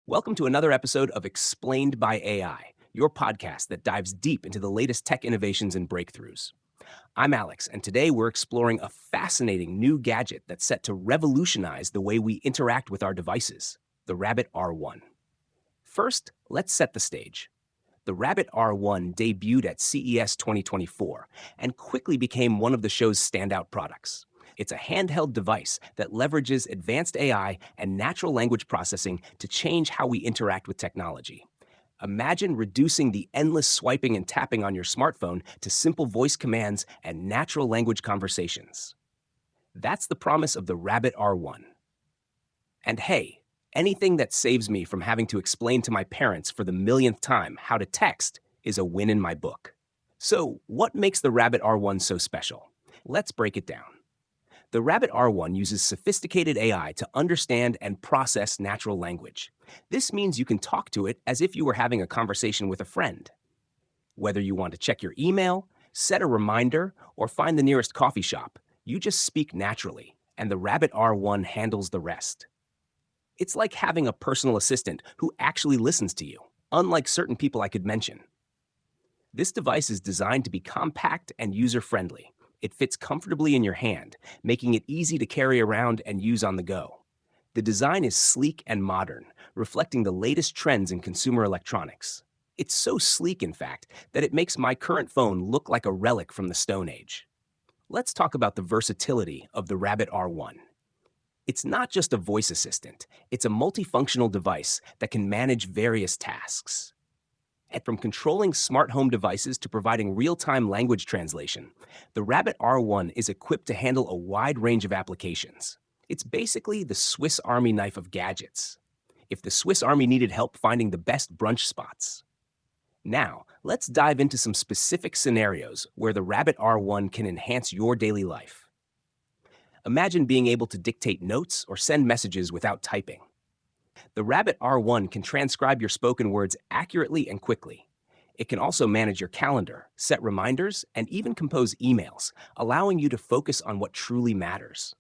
Welcome to another episode of Explained by AI, your podcast that dives deep into the latest tech innovations and breakthroughs. I'm Alex, and today we're exploring a fascinating new gadget that's set to revolutionize the way we interact with our devices, the Rabbit R1. First, let's set the stage. The Rabbit R1 debuted at CES 2024 and quickly became one of the show's standout products. It's a handheld device that leverages advanced AI and natural language processing to change how we interact with technology. Imagine reducing the endless swiping and tapping on your smartphone to simple voice commands and natural language conversations. That's the promise of the Rabbit R1. And hey, anything that saves me from having to explain to my parents for the millionth time how to text is a win in my book. So, what makes the Rabbit R1 so special? Let's break it down. The Rabbit R1 uses sophisticated AI to understand and process natural language. This means you can talk to it as if you were having a conversation with a friend. Whether you want to check your email, set a reminder, or find the nearest coffee shop, you just speak naturally, and the Rabbit R1 handles the rest. It's like having a personal assistant who actually listens to you, unlike certain people I could mention. This device is designed to be compact and user-friendly. It fits comfortably in your hand, making it easy to carry around and use on the go. The design is sleek and modern, reflecting the latest trends in consumer electronics. It's so sleek, in fact, that it makes my current phone look like a relic from the Stone Age. Let's talk about the versatility of the Rabbit R1. It's not just a voice assistant, it's a multifunctional device that can manage various tasks. And from controlling smart home devices to providing real-time language translation, the Rabbit R1 is equipped to handle a wide range of applications. It's basically the Swiss Army knife of gadgets, if the Swiss Army needed help finding the best brunch spots. Now, let's dive into some specific scenarios where the Rabbit R1 can enhance your daily life. Imagine being able to dictate notes or send messages without typing. The Rabbit R1 can transcribe your spoken words accurately and quickly. It can also manage your calendar, set reminders, and even compose emails, allowing you to focus on what truly matters.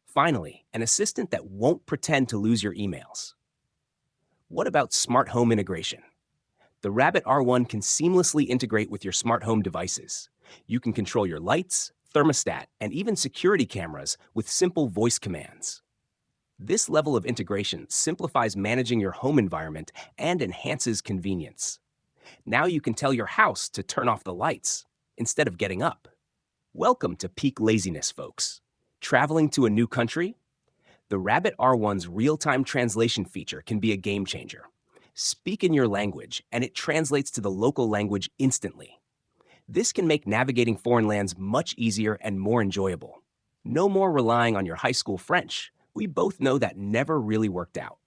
Finally, an assistant that won't pretend to lose your emails. What about smart home integration? The Rabbit R1 can seamlessly integrate with your smart home devices. You can control your lights, thermostat, and even security cameras with simple voice commands. This level of integration simplifies managing your home environment and enhances convenience. Now you can tell your house to turn off the lights instead of getting up. Welcome to peak laziness, folks. Traveling to a new country? The Rabbit R1's real-time translation feature can be a game changer. Speak in your language, and it translates to the local language instantly. This can make navigating foreign lands much easier and more enjoyable. No more relying on your high school French. We both know that never really worked out.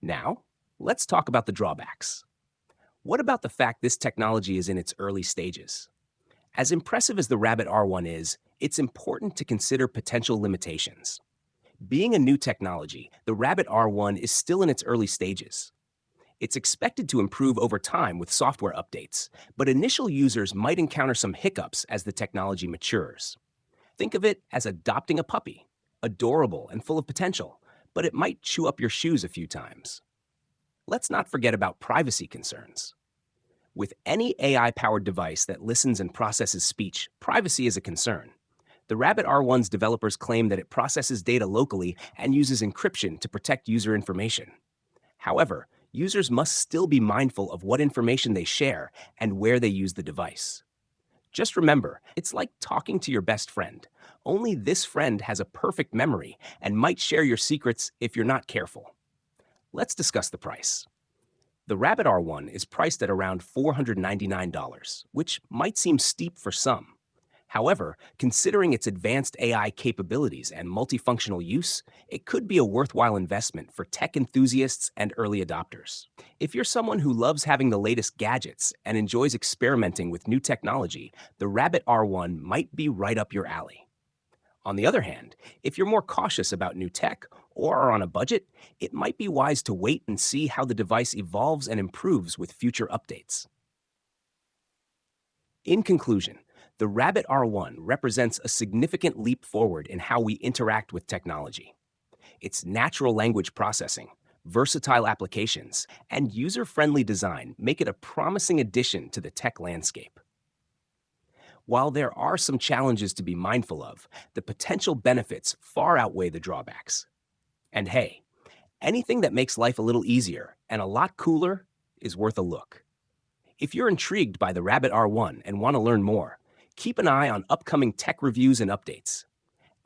Now, let's talk about the drawbacks. What about the fact this technology is in its early stages? As impressive as the Rabbit R1 is, it's important to consider potential limitations. Being a new technology, the Rabbit R1 is still in its early stages. It's expected to improve over time with software updates, but initial users might encounter some hiccups as the technology matures. Think of it as adopting a puppy. Adorable and full of potential, but it might chew up your shoes a few times. Let's not forget about privacy concerns. With any AI-powered device that listens and processes speech, privacy is a concern. The Rabbit R1's developers claim that it processes data locally and uses encryption to protect user information. However, users must still be mindful of what information they share and where they use the device. Just remember, it's like talking to your best friend. Only this friend has a perfect memory and might share your secrets if you're not careful. Let's discuss the price. The Rabbit R1 is priced at around $499, which might seem steep for some. However, considering its advanced AI capabilities and multifunctional use, it could be a worthwhile investment for tech enthusiasts and early adopters. If you're someone who loves having the latest gadgets and enjoys experimenting with new technology, the Rabbit R1 might be right up your alley. On the other hand, if you're more cautious about new tech or are on a budget, it might be wise to wait and see how the device evolves and improves with future updates. In conclusion, the Rabbit R1 represents a significant leap forward in how we interact with technology. Its natural language processing, Versatile applications and user-friendly design make it a promising addition to the tech landscape. While there are some challenges to be mindful of, the potential benefits far outweigh the drawbacks. And hey, anything that makes life a little easier and a lot cooler is worth a look. If you're intrigued by the Rabbit R1 and want to learn more, keep an eye on upcoming tech reviews and updates.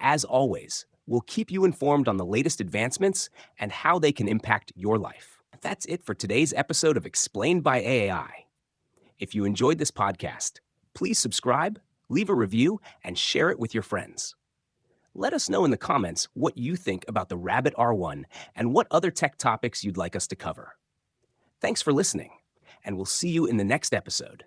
As always, we'll keep you informed on the latest advancements and how they can impact your life. That's it for today's episode of Explained by AI. If you enjoyed this podcast, please subscribe, leave a review, and share it with your friends. Let us know in the comments what you think about the Rabbit R1 and what other tech topics you'd like us to cover. Thanks for listening, and we'll see you in the next episode.